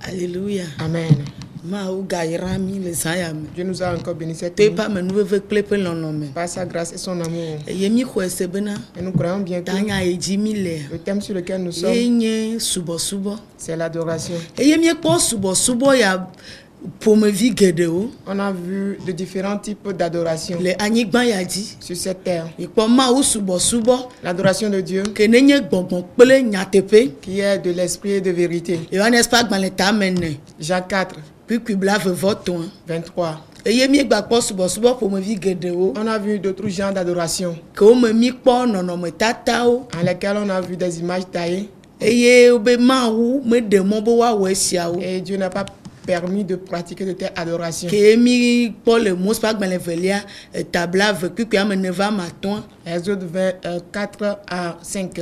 Alléluia. Amen. Dieu nous a encore béni cette nuit par sa grâce et son amour. Et nous croyons bien que le thème sur lequel nous sommes, c'est l'adoration. On a vu de différents types d'adoration sur cette terre. L'adoration de Dieu qui est de l'esprit et de vérité. Jean 4, 23. On a vu d'autres genres d'adoration en lesquels on a vu des images taillées. Et Dieu n'a pas permis de pratiquer de telles adorations. Exode 4 à 5.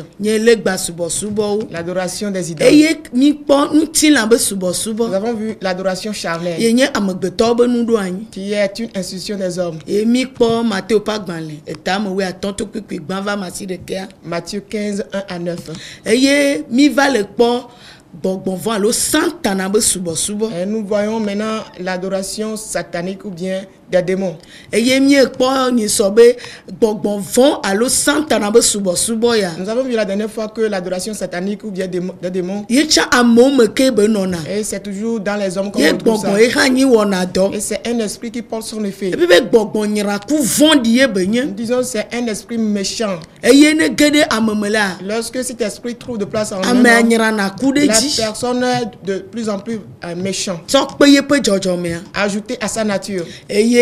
L'adoration des idoles. Nous avons vu l'adoration charnelle qui est une institution des hommes. Matthieu 15, 1 à 9. Et nous voyons maintenant l'adoration satanique ou bien des démons. Nous avons vu la dernière fois que l'adoration satanique ou bien des démons, et c'est toujours dans les hommes qu'on retrouve ça. Et c'est un esprit qui porte son effet. Nous disons c'est un esprit méchant. Lorsque cet esprit trouve de place en nous, la personne est de plus en plus méchant, ajouté à sa nature. Et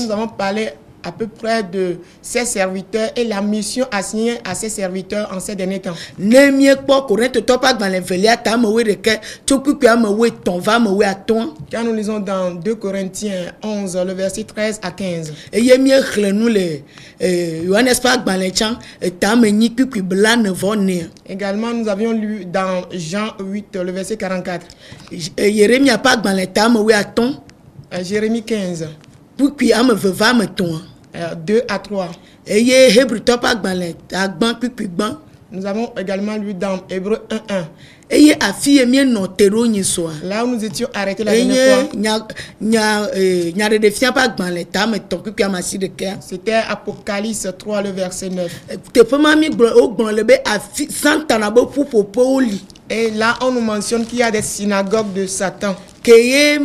nous avons parlé à peu près de ses serviteurs et la mission assignée à ses serviteurs en ces derniers temps. Quand nous lisons dans 2 Corinthiens 11, le verset 13 à 15. Également, nous avions lu dans Jean 8, le verset 44. Jérémie 15. 2 à 3. Nous avons également lu dans Hébreu 1, 1. Là où nous étions arrêtés la dernière fois, c'était Apocalypse 3, le verset 9. Et là, on nous mentionne qu'il y a des synagogues de Satan. Et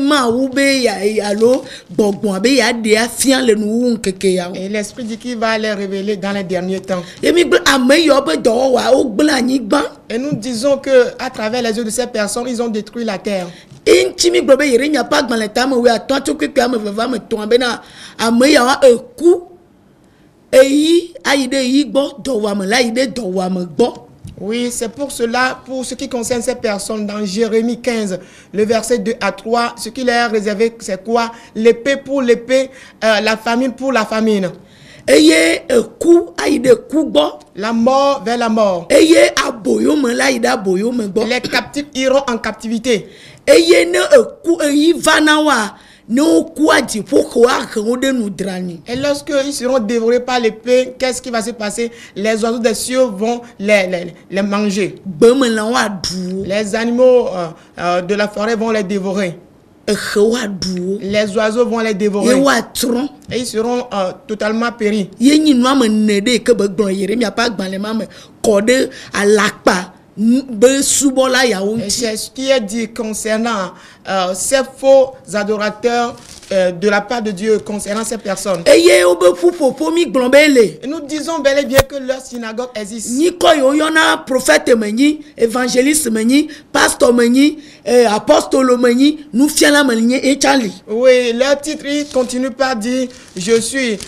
l'Esprit dit qu'il va les révéler dans les derniers temps. Et nous disons que à travers les yeux de ces personnes, ils ont détruit la terre. Oui, c'est pour cela, pour ce qui concerne ces personnes, dans Jérémie 15, le verset 2 à 3, ce qui leur est réservé, c'est quoi? L'épée pour l'épée, la famine pour la famine. La mort vers la mort. Les captifs iront en captivité. Et lorsqu'ils seront dévorés par l'épée, qu'est-ce qui va se passer? Les oiseaux des cieux vont les manger. Les animaux de la forêt vont les dévorer. Les oiseaux vont les dévorer. Et ils seront totalement péris. Et c'est ce qui est dit concernant ces faux adorateurs de la part de Dieu concernant ces personnes. Et nous disons bel et bien que leur synagogue existe. Prophète, évangéliste, pasteur, apostole, oui, leur titre il continue par dire je suis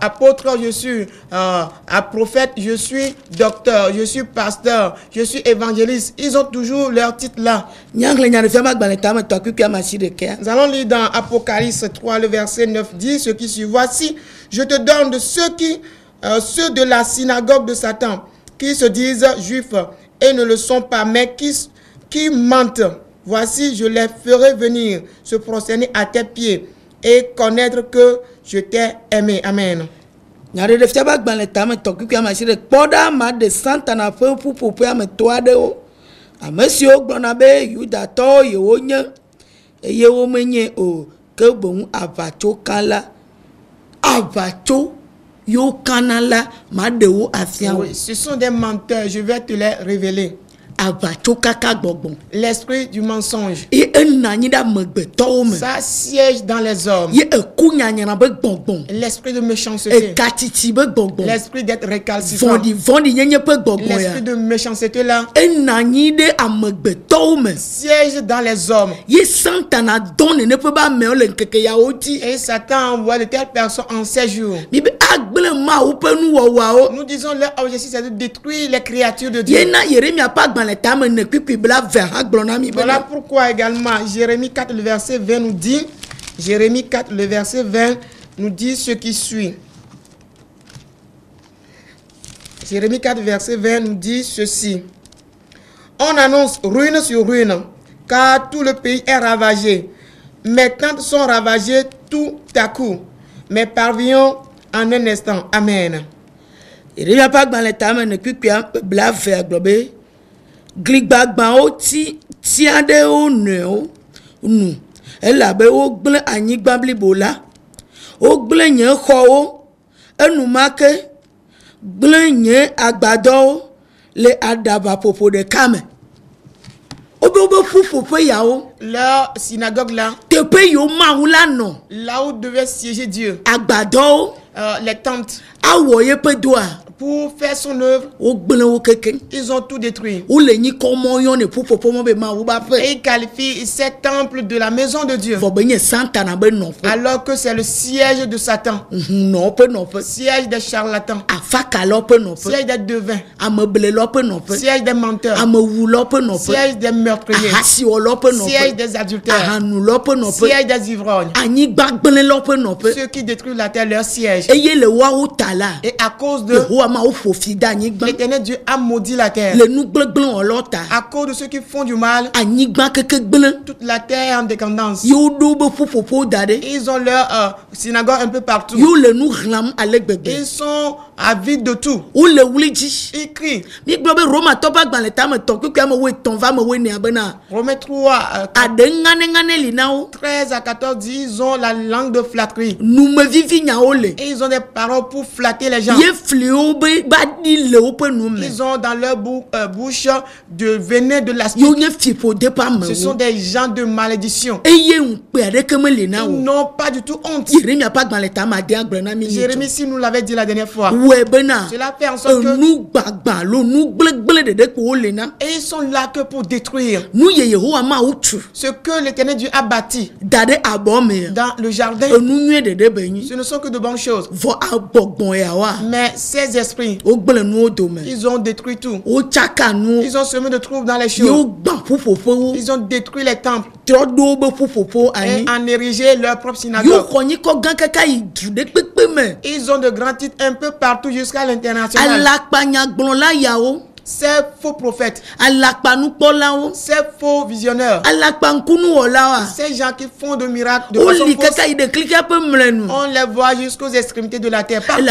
apôtre, je suis prophète, je suis docteur, je suis pasteur, je suis évangéliste. Ils ont toujours leur titre là. Nous allons lire dans Apocalypse 3, le verset 9 dit ce qui suit. Voici, je te donne de ceux de la synagogue de Satan, qui se disent juifs et ne le sont pas, mais qui mentent. Voici, je les ferai venir se prosterner à tes pieds et connaître que je t'ai aimé. Amen. Nyare de fiaba gbanle tame tokuku amashire poda ma de santa na fe pupopo ame to adeo. Amesi o gbona be Yuda to ye wonye. Eye wo menye o ke bon avacho kala. Avacho yo kanala ma de wo afia. Oui, ce sont des menteurs, je vais te les révéler. L'esprit du mensonge. Ça siège dans les hommes. L'esprit de méchanceté. L'esprit d'être récalcitrant. L'esprit de méchanceté là siège dans les hommes. Et Satan envoie de telles personnes en ces jours. Nous disons leur objectif c'est de détruire les créatures de Dieu. Voilà pourquoi également Jérémie 4 le verset 20 nous dit, Jérémie 4 le verset 20 nous dit ce qui suit. Jérémie 4 verset 20 nous dit ceci. On annonce ruine sur ruine, car tout le pays est ravagé. Mes tentes sont ravagées tout à coup. Mes pavillons en un instant. Amen. Il n'y a pas dans les tames ne peut pas blaver globe. Gligbagba ti tiade o no nu. Elabe o gble anyigba blibola. O gble yen kho o. Enu make gble yen agbado le adaba popo de kame. Leur synagogue là, là où devait siéger Dieu, les tentes, pour faire son œuvre, ils ont tout détruit. Et ils qualifient ces temples de la maison de Dieu, alors que c'est le siège de Satan, siège des charlatans, siège des devins, siège des menteurs, siège des meurtriers, siège des adultères, siège des ivrognes, ceux qui détruisent la terre, leur siège. Et à cause de l'Éternel Dieu a maudit la terre. À cause de ceux qui font du mal, toute la terre est en décadence. Ils ont leur synagogue un peu partout. Ils sont avides de tout. Ils crient. Romains 3, 13 à 14 dit, ils ont la langue de flatterie. Et ils ont des paroles pour flatter les gens. Ils ont dans leur bouche de venin de la spiritualité. Ce sont des gens de malédiction. Ils n'ont pas du tout honte. Jérémie, si nous l'avait dit la dernière fois, cela fait en sorte que et ils sont là que pour détruire ce que l'Éternel Dieu a bâti dans le jardin. Ce ne sont que de bonnes choses. Mais ces esprits, ils ont détruit tout. Ils ont semé de troubles dans les choses. Ils ont détruit les temples et en érigé leur propre synagogue. Ils ont de grands titres un peu partout jusqu'à l'international. Ces faux prophètes, ces faux visionnaires, ces gens qui font de miracles de façon fausse, on les voit jusqu'aux extrémités de la terre partout.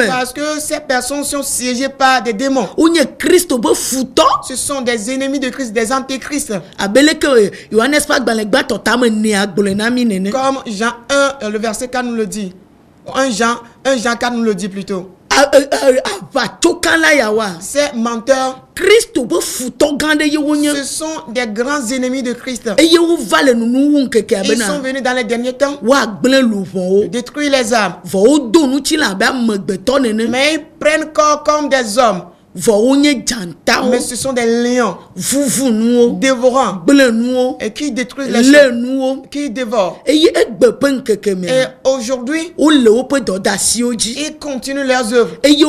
Parce que ces personnes sont siégées par des démons. Ce sont des ennemis de Christ, des antéchrists. Comme Jean 1, le verset 4 nous le dit. 1 Jean 4 nous le dit plutôt. Ces menteurs, ce sont des grands ennemis de Christ. Ils sont venus dans les derniers temps détruire les âmes. Mais ils prennent corps comme des hommes. Mais ce sont des lions dévorants et qui détruisent les choses, qui dévorent. Et aujourd'hui, ils continuent leurs œuvres. Ils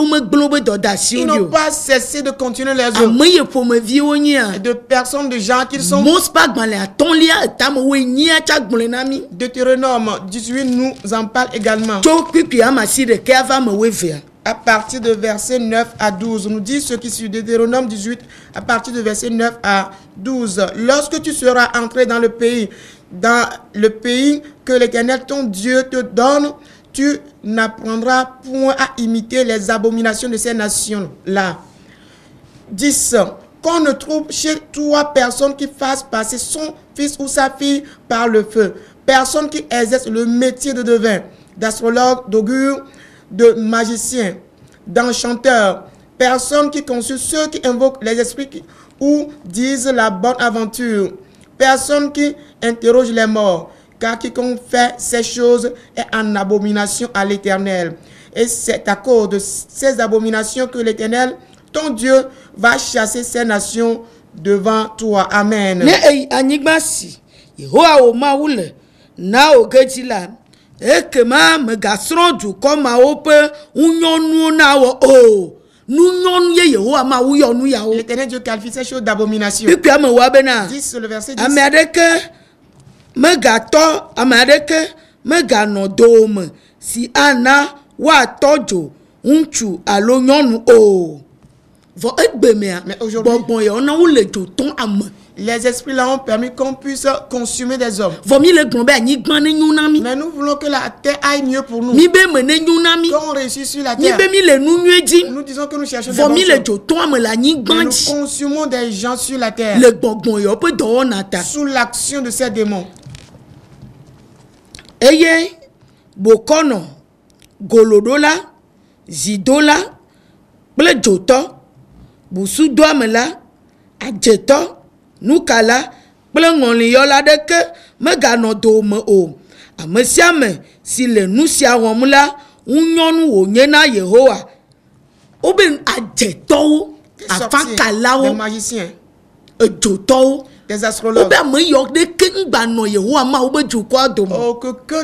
n'ont pas cessé de continuer leurs œuvres. De personnes, de gens qui sont. Deutéronome 18 nous en parle également. À partir de verset 9 à 12, on nous dit ce qui suit. Deutéronome 18, à partir de verset 9 à 12. Lorsque tu seras entré dans le pays que l'Éternel ton Dieu te donne, tu n'apprendras point à imiter les abominations de ces nations-là. 10. Qu'on ne trouve chez toi personne qui fasse passer son fils ou sa fille par le feu. Personne qui exerce le métier de devin, d'astrologue, d'augure, de magicien, d'enchanteur. Personne qui consulte ceux qui invoquent les esprits ou disent la bonne aventure. Personne qui interroge les morts. Car quiconque fait ces choses est en abomination à l'Éternel. Et c'est à cause de ces abominations que l'Éternel, ton Dieu, va chasser ces nations devant toi. Amen. L'Éternel Dieu qualifie ces choses d'abomination. 10, le verset 10. Megato amadeke megano dome si ana wa tojo unchu alo nyonu o vo egbemea bonbon yo na ule joton am. Les esprits là ont permis qu'on puisse consumer des hommes. Mais nous voulons que la terre aille mieux pour nous. Qu'on réussisse sur la terre. Nous disons que nous cherchons des bonnes choses. Mais nous consumons des gens sur la terre. Sous l'action de ces démons. Eye bokono golodola zidola ble joto busu doamela ajeto nukala ble ngoli yola deke megano dome o amesiame si le nusia womla unyonu wonyena Yehowa oben ajeto afakala des magiciens, joto des astrologues. Qu'aucun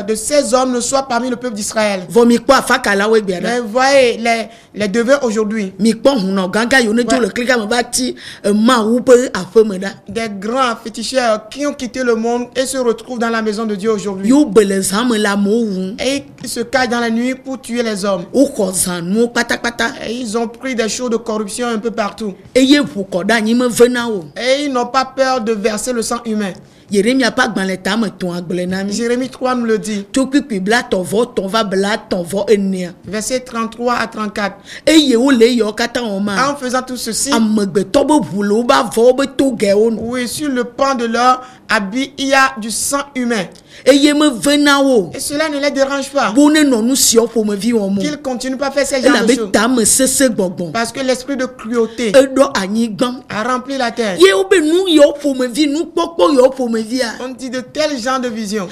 de ces hommes ne soit parmi le peuple d'Israël. Mais voyez les devins aujourd'hui. Des grands féticheurs qui ont quitté le monde et se retrouvent dans la maison de Dieu aujourd'hui. Et ils se cachent dans la nuit pour tuer les hommes. Et ils ont pris des choses de corruption un peu partout. Et ils n'ont pas peur de verser le sang humain. Jérémie 3 nous le dit. Verset 33 à 34. En faisant tout ceci, oui, sur le pan de leur habit, il y a du sang humain. Et cela ne les dérange pas. Qu'ils continuent pas à faire ces genres de choses. Parce que l'esprit de cruauté a rempli la terre. On dit de tels genres de visions.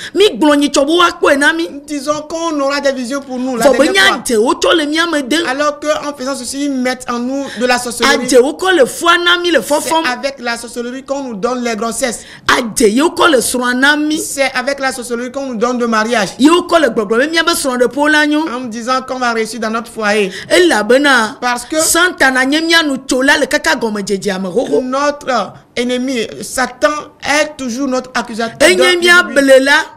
Disons qu'on aura des visions pour nous. Alors qu'en faisant ceci, ils mettent en nous de la sorcellerie. C'est avec la sorcellerie qu'on nous donne les grossesses. C'est avec la sorcellerie qu'on nous donne de mariage. En me disant qu'on va réussir dans notre foyer. Parce que notre ennemi, Satan, est toujours notre accusateur.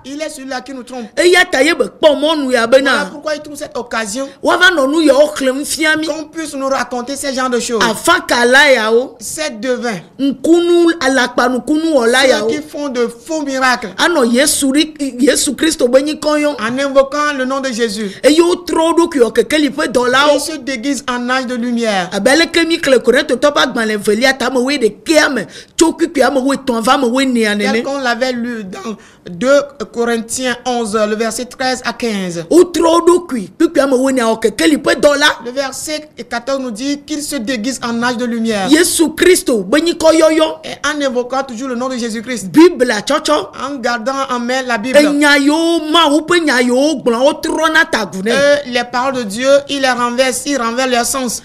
Il est celui-là qui nous trompe. Voilà pourquoi il trouve cette occasion qu'on puisse nous raconter ce genre de choses. Ces devins, ceux qui font de faux miracles en invoquant le nom de Jésus, ils se déguisent en ange de lumière. Tel qu'on l'avait lu dans 2 Corinthiens 11, le verset 13 à 15. Le verset 14 nous dit qu'il se déguise en ange de lumière. Et en évoquant toujours le nom de Jésus-Christ. En gardant en main la Bible. Les paroles de Dieu, il les renverse, il renverse leur sens.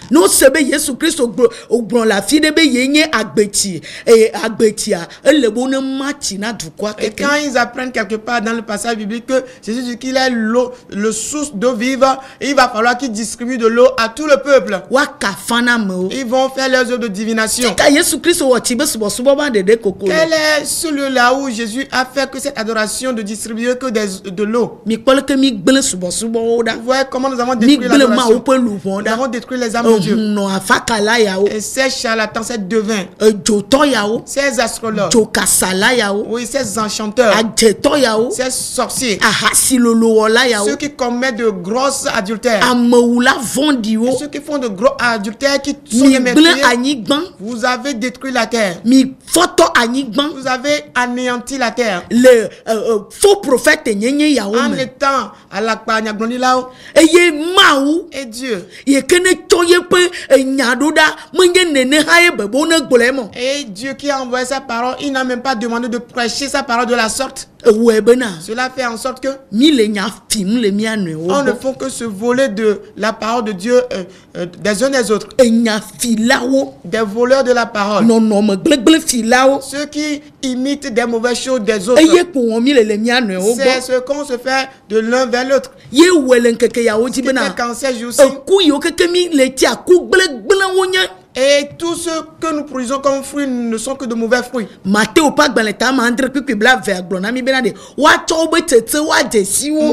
Et quand ils apprennent quelque part dans le passage biblique que Jésus dit qu'il est l'eau, le source d'eau vive, il va falloir qu'ils distribuent de l'eau à tout le peuple. Ils vont faire leurs œuvres de divination. Quel est celui-là où Jésus a fait que cette adoration de distribuer que de l'eau? Vous voyez comment nous avons détruit l'adoration. Nous avons détruit les âmes de Dieu. Et ces charlatans, ces devins, ces astrologues, Oui, ces enchanteurs. Ces sorciers. Ceux qui commettent de grosses adultères. Ceux qui font de gros adultères qui sont des meurtriers. Vous avez détruit la terre. Vous avez anéanti la terre. Le faux prophète en étant à la et Dieu. Et Dieu qui a envoyé sa parole, il n'a même pas demandé de prêcher sa parole de la sorte. Cela fait en sorte que on ne font que se voler de la parole de Dieu des uns des autres. Des voleurs de la parole. Ceux qui imitent des mauvaises choses des autres. C'est ce qu'on se fait de l'un vers l'autre. Quand ces jours-ci, et tout ce que nous produisons comme fruits ne sont que de mauvais fruits.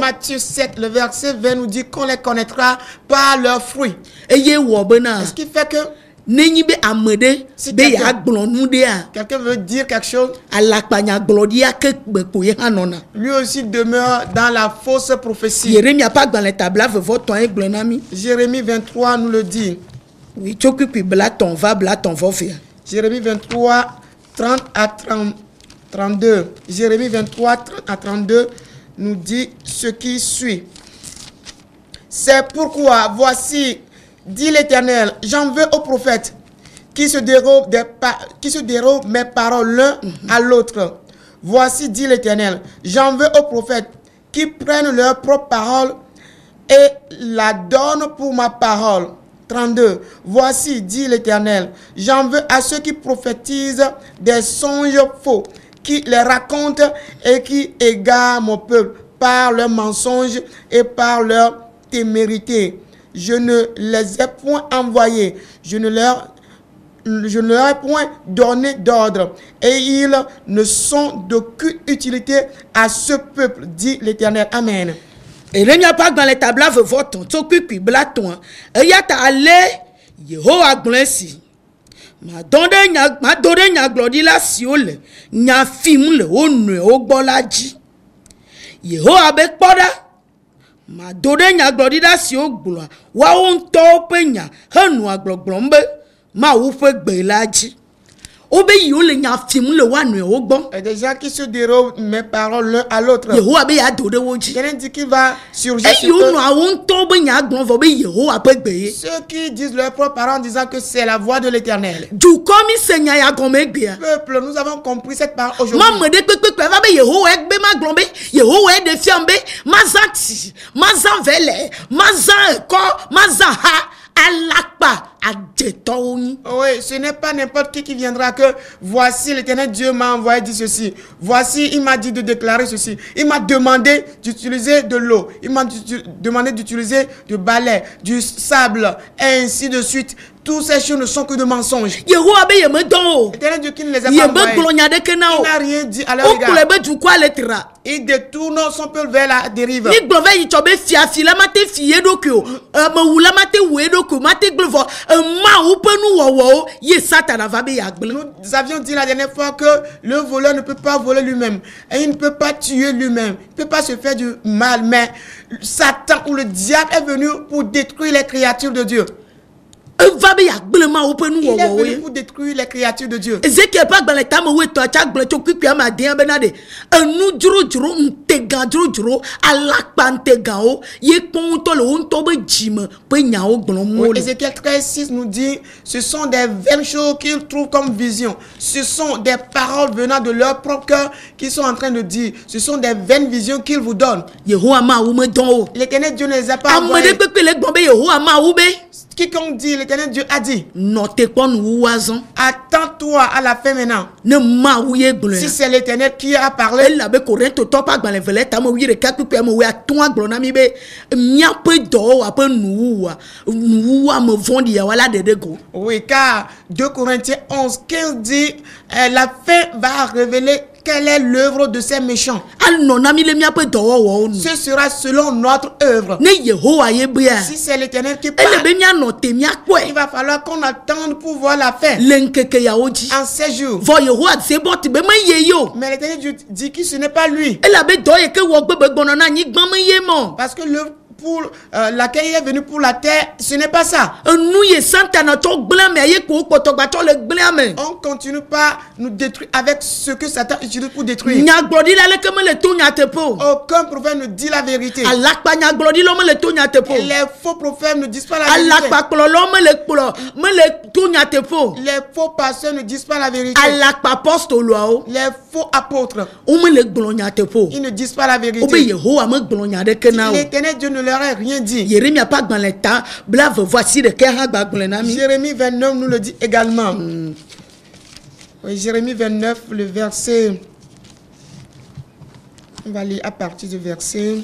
Matthieu 7, le verset 20 nous dit qu'on les connaîtra par leurs fruits. Ce qui fait que si quelqu'un veut dire quelque chose, lui aussi demeure dans la fausse prophétie. Jérémie 23 nous le dit. Oui, tu occupes ton va, Jérémie 23, 30 à 32. Jérémie 23, 30 à 32 nous dit ce qui suit. C'est pourquoi, voici, dit l'Éternel, j'en veux aux prophètes qui se dérobent mes paroles l'un à l'autre. Voici, dit l'Éternel, j'en veux aux prophètes qui prennent leur propre parole et la donnent pour ma parole. 32. Voici, dit l'Éternel, j'en veux à ceux qui prophétisent des songes faux, qui les racontent et qui égarent mon peuple par leurs mensonges et par leur témérité. Je ne les ai point envoyés, je ne leur ai point donné d'ordre, et ils ne sont d'aucune utilité à ce peuple, dit l'Éternel. Amen. Et il n'y a pas dans les tables de votre s'occupe blaton. Et il y a allé Yehowa glessi. Ma donné nya glodi la siole. Nya film le onne o bolaji. Yehowa be poda. Ma donné nya glodi la sio gloa. Wa on tope nya. Hanu agloglombe. Ma ufe gbelaji. Et des gens qui se dérobent mes paroles l'un à l'autre. Quelqu'un dit qu'il va surgir sur eux. Ceux qui disent leurs propres paroles en disant que c'est la voix de l'Éternel. Peuple, nous avons compris cette parole aujourd'hui. Oui, ce n'est pas n'importe qui viendra que voici l'Éternel Dieu m'a envoyé dit ceci. Voici, il m'a dit de déclarer ceci. Il m'a demandé d'utiliser de l'eau. Il m'a demandé d'utiliser du balai, du sable, et ainsi de suite. Tous ces choses ne sont que de mensonges. L'Éternel Dieu qui ne les a pas envoyés. Il n'a rien dit à leur égard. Il détourne son peuple vers la dérive. Nous avions dit la dernière fois que le voleur ne peut pas voler lui-même. Et il ne peut pas tuer lui-même. Il ne peut pas se faire du mal. Mais Satan ou le diable est venu pour détruire les créatures de Dieu. Il est venu pour détruire les créatures de Dieu. Ézéchiel 13:6 nous dit, ce sont des vaines choses qu'ils trouvent comme vision. Ce sont des paroles venant de leur propre cœur qu'ils sont en train de dire. Ce sont des vaines visions qu'ils vous donnent. L'Éternel Dieu ne les a pas envoyés. Quiconque dit, l'Éternel Dieu a dit, attends-toi à la fin maintenant. Si c'est l'Éternel qui a parlé, oui, car 2 Corinthiens 11:15 dit, la fin va révéler quelle est l'œuvre de ces méchants. Ce sera selon notre œuvre. Si c'est l'Éternel qui parle, il va falloir qu'on attende pour voir la fin. en 7 jours. Mais l'Éternel Dieu dit que ce n'est pas lui. Parce que le pour laquelle il est venu pour la terre, ce n'est pas ça. On continue pas nous détruire avec ce que Satan utilise pour détruire. Aucun prophète ne dit la vérité. Et les faux prophètes ne disent pas la vérité. Les faux pasteurs ne disent pas la vérité. Les faux apôtres, ils ne disent pas la vérité. L'Éternel Dieu ne leur a rien dit. Jérémie 29 nous le dit également. Oui, Jérémie 29, le verset. On va lire à partir du verset.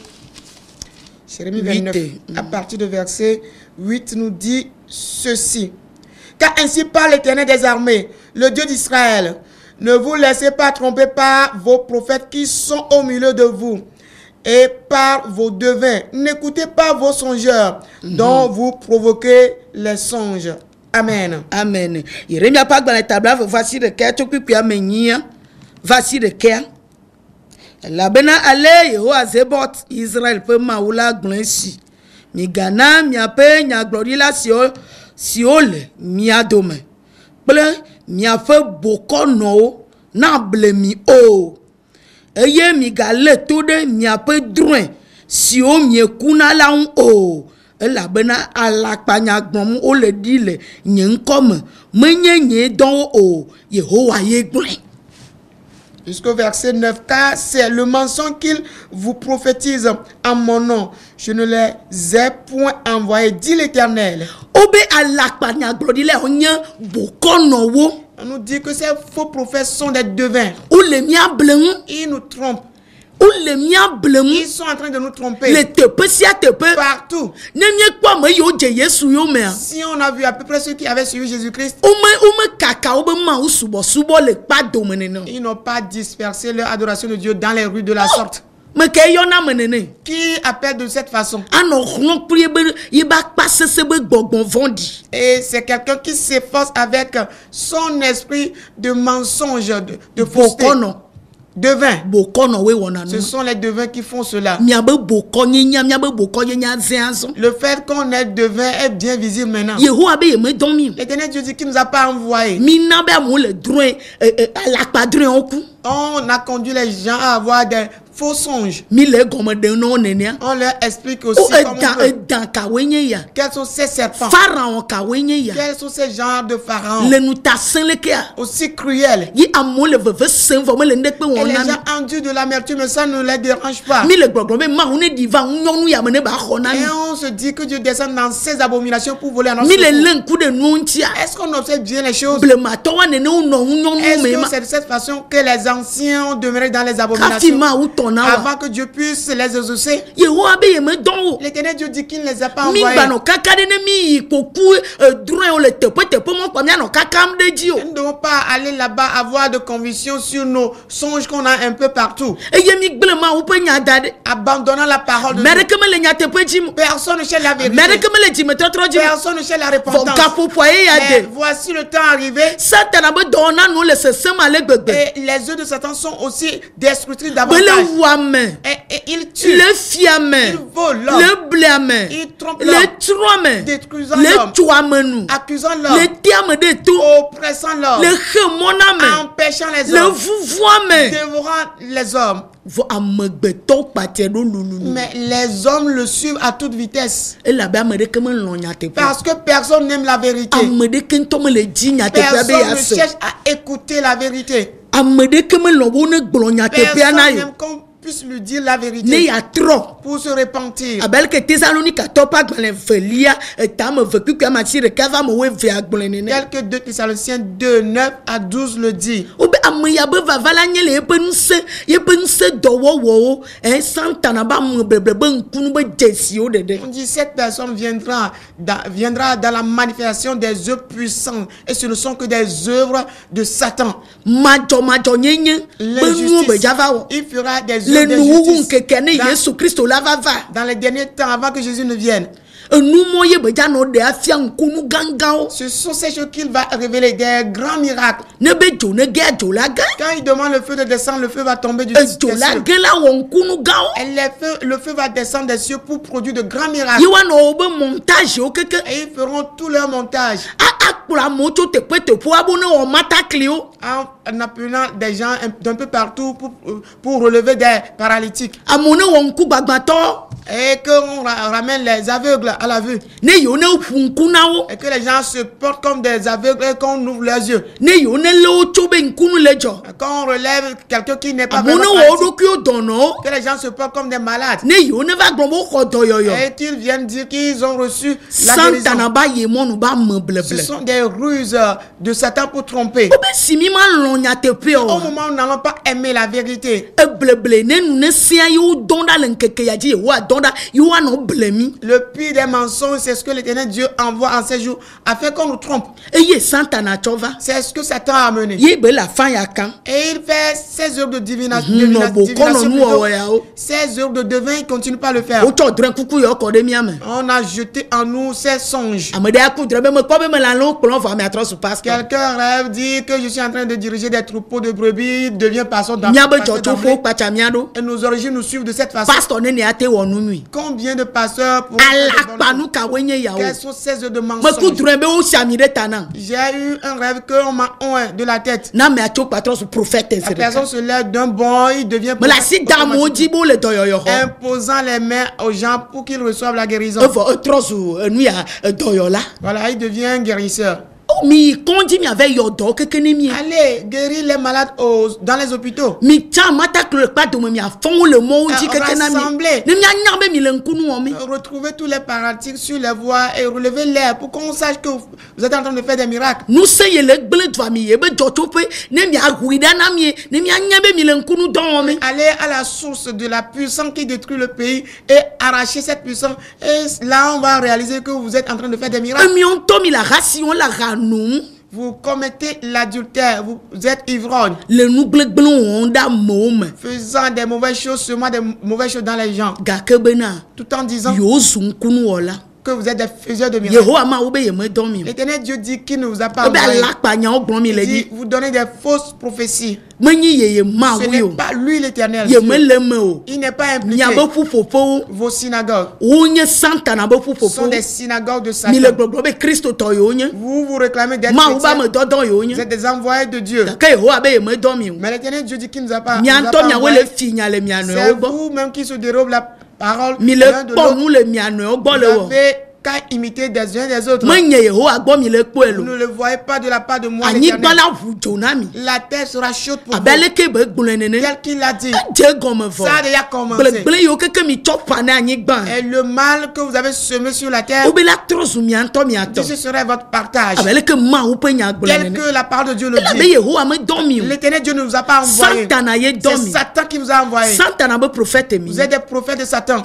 Jérémie 29, à partir du verset 8, nous dit ceci. Car ainsi parle l'Éternel des armées, le Dieu d'Israël. Ne vous laissez pas tromper par vos prophètes qui sont au milieu de vous et par vos devins. N'écoutez pas vos songeurs dont vous provoquez les songes. Amen. Amen. Jérémie a pas dans la table, voici le cœur, tu peux amener. Voici le cœur. La bena ale yo azebot Israël peut maoula glensi. Mi gana mi ape nya glory la siole mi adome. Ple mi afe bokono na blemi o. Eye mi gale tode mi ape droin si o mi kuna la o. La bena alakpanya gbom o le dile nyen comme menye nye don o Yehowa ye glen. Jusqu'au verset 9, car c'est le mensonge qu'ils vous prophétisent en mon nom. Je ne les ai point envoyés, dit l'Éternel. On nous dit que ces faux prophètes sont des devins. Ils nous trompent. Ils sont en train de nous tromper. Partout. Si on a vu à peu près ceux qui avaient suivi Jésus-Christ, ils n'ont pas dispersé leur adoration de Dieu dans les rues de la sorte. Qui appelle de cette façon? Et c'est quelqu'un qui s'efforce avec son esprit de mensonge, de fausseté. Devins. Ce sont les devins qui font cela. Le fait qu'on est devin est bien visible maintenant. L'Éternel Dieu dit qu'il ne nous a pas envoyés. On a conduit les gens à avoir des faux songes. On leur explique aussi quels sont ces serpents. Quels sont ces genres de pharaons. Aussi cruels. Et les gens endurent de l'amertume, mais ça ne les dérange pas. Et on se dit que Dieu descend dans ces abominations pour voler à notre secours. Est-ce qu'on observe bien les choses? Est-ce que c'est de cette façon que les anciens ont demeuré dans les abominations avant que Dieu puisse les exaucer? L'Éternel Dieu dit qu'il ne les a pas envoyés. Nous ne devons pas aller là-bas avoir de conviction sur nos songes qu'on a un peu partout. Abandonnant la parole de Dieu. Personne ne cherche la vérité. Personne ne cherche la repentance. Mais voici le temps arrivé. Et les yeux de Satan sont aussi destructrices davantage. Et il tue. Il vole l'homme. Il trompe l'homme. Détruisant l'homme. Accusant l'homme. Oppressant l'homme. Empêchant les hommes. Dévorant les hommes. Mais les hommes le suivent à toute vitesse. Parce que personne n'aime la vérité. Personne ne cherche à écouter la vérité. Personne n'aime qu'on puisse lui dire la vérité pour se repentir. Tel que Deux Thessaloniciens 2, 9 à 12 le dit. On dit cette personne viendra dans la manifestation des œuvres puissantes et ce ne sont que des œuvres de Satan. L'injustice. Il fera des œuvres de justice dans les derniers temps avant que Jésus ne vienne. Ce sont ces choses qu'il va révéler, des grands miracles. Quand il demande le feu de descendre, le feu va tomber du ciel. Et le feu va descendre des cieux pour produire de grands miracles. Et ils feront tout leur montage. En appelant des gens d'un peu partout pour relever des paralytiques. Et qu'on ramène les aveugles à la vue. Et que les gens se portent comme des aveugles et qu'on ouvre leurs yeux. Quand on relève quelqu'un qui n'est pas vraiment pratique, que les gens se portent comme des malades. Et qu'ils viennent dire qu'ils ont reçu la guérison. Ce sont des ruses de Satan pour tromper. Au moment où nous n'allons pas aimer la vérité, le pire des mensonges, c'est ce que l'Éternel Dieu envoie en ces jours afin qu'on nous trompe. C'est ce que Satan a amené. Et il fait 16 heures de divination, 16 heures de devin, il ne continue pas à le faire. On a jeté en nous ces songes. Quelqu'un rêve, dit que je suis en train de diriger des troupeaux de brebis, devient pasteur d'Afrique. Et nos origines nous suivent de cette façon. Combien de pasteurs pour quels sont 16 heures de mensonges? J'ai eu un rêve qu'on m'a oint de la tête. La personne se lève d'un bond, il devient prophète, imposant les mains aux gens pour qu'ils reçoivent la guérison. Voilà, il devient un guérisseur. Allez, guérir les malades dans les hôpitaux. Rassembler. Retrouver tous les paralytiques sur les voies et relever l'air pour qu'on sache que vous êtes en train de faire des miracles. Allez à la source de la puissance qui détruit le pays et arracher cette puissance. Et là, on va réaliser que vous êtes en train de faire des miracles. Vous commettez l'adultère, vous êtes ivrogne. Faisant des mauvaises choses, seulement des mauvaises choses dans les gens. Tout en disant que vous êtes des faiseurs de miracles. L'Éternel Dieu dit qu'il ne vous a pas envoyé. Il dit, vous donnez des fausses prophéties. Ce n'est pas lui l'Éternel. Il n'est pas impliqué. Vos synagogues sont des synagogues de Satan. Vous vous réclamez d'être chrétiens. Vous êtes des envoyés de Dieu. Mais l'Éternel Dieu dit qu'il ne nous a pas envoyé. C'est vous-même qui se dérobe la parole. Vous n'avez qu'à imiter des uns des autres. Vous ne le voyez pas de la part de moi, l'Éternel. La terre sera chaude pour vous. Tel qu'il l'a dit. Ça a déjà commencé. Et le mal que vous avez semé sur la terre, ce serait votre partage. Tel que la parole de Dieu le dit. L'Éternel Dieu ne vous a pas envoyé. C'est Satan qui vous a envoyé. Vous êtes des prophètes de Satan.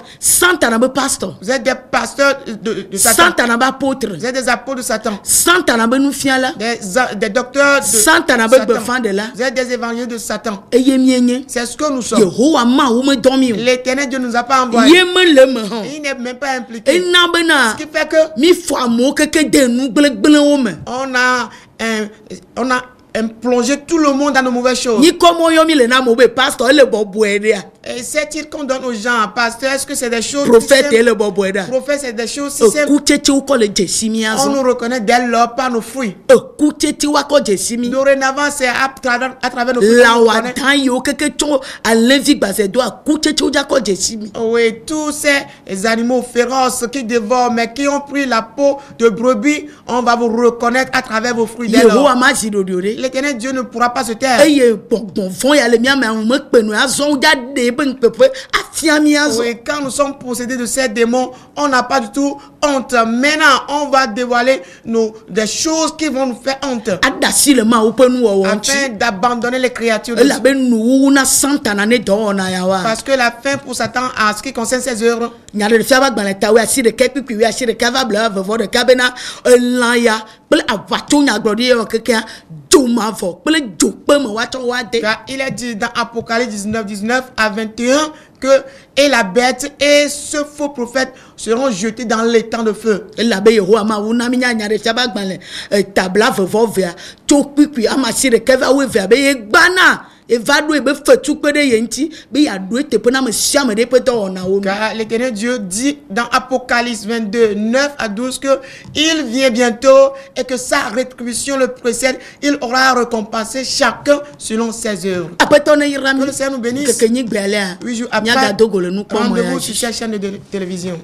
Vous êtes des pasteurs de Satan. Vous êtes des apôtres de Satan. Des docteurs de Satan. Vous êtes des évangélistes de Satan. C'est ce que nous sommes. L'Éternel Dieu ne nous a pas envoyés. Il n'est même pas impliqué. Ce qui fait que on a plongé tout le monde dans de mauvaises choses. Et c'est-il qu'on donne aux gens, pasteur, est-ce que c'est des choses prophète, c'est des choses si simples. On nous reconnaît dès lors par nos fruits. Dorénavant, c'est à travers nos fruits. Oui, tous ces animaux féroces qui dévorent, mais qui ont pris la peau de brebis, on va vous reconnaître à travers vos fruits dès lors. L'Éternel Dieu ne pourra pas se taire. Oui, quand nous sommes possédés de ces démons, on n'a pas du tout honte. Maintenant, on va dévoiler des choses qui vont nous faire honte. Afin d'abandonner les créatures de Dieu. Parce que la fin pour Satan, en ce qui concerne ses œuvres, Car il est dit dans Apocalypse 19, 19 à 21 que et la bête et ce faux prophète seront jetés dans l'étang de feu. Car l'Éternel Dieu dit dans Apocalypse 22, 9 à 12 que il vient bientôt et que sa rétribution le précède. Il aura récompensé chacun selon ses œuvres. Que le Seigneur nous bénisse. 8 jours après, rendez-vous sur cette chaîne de télévision.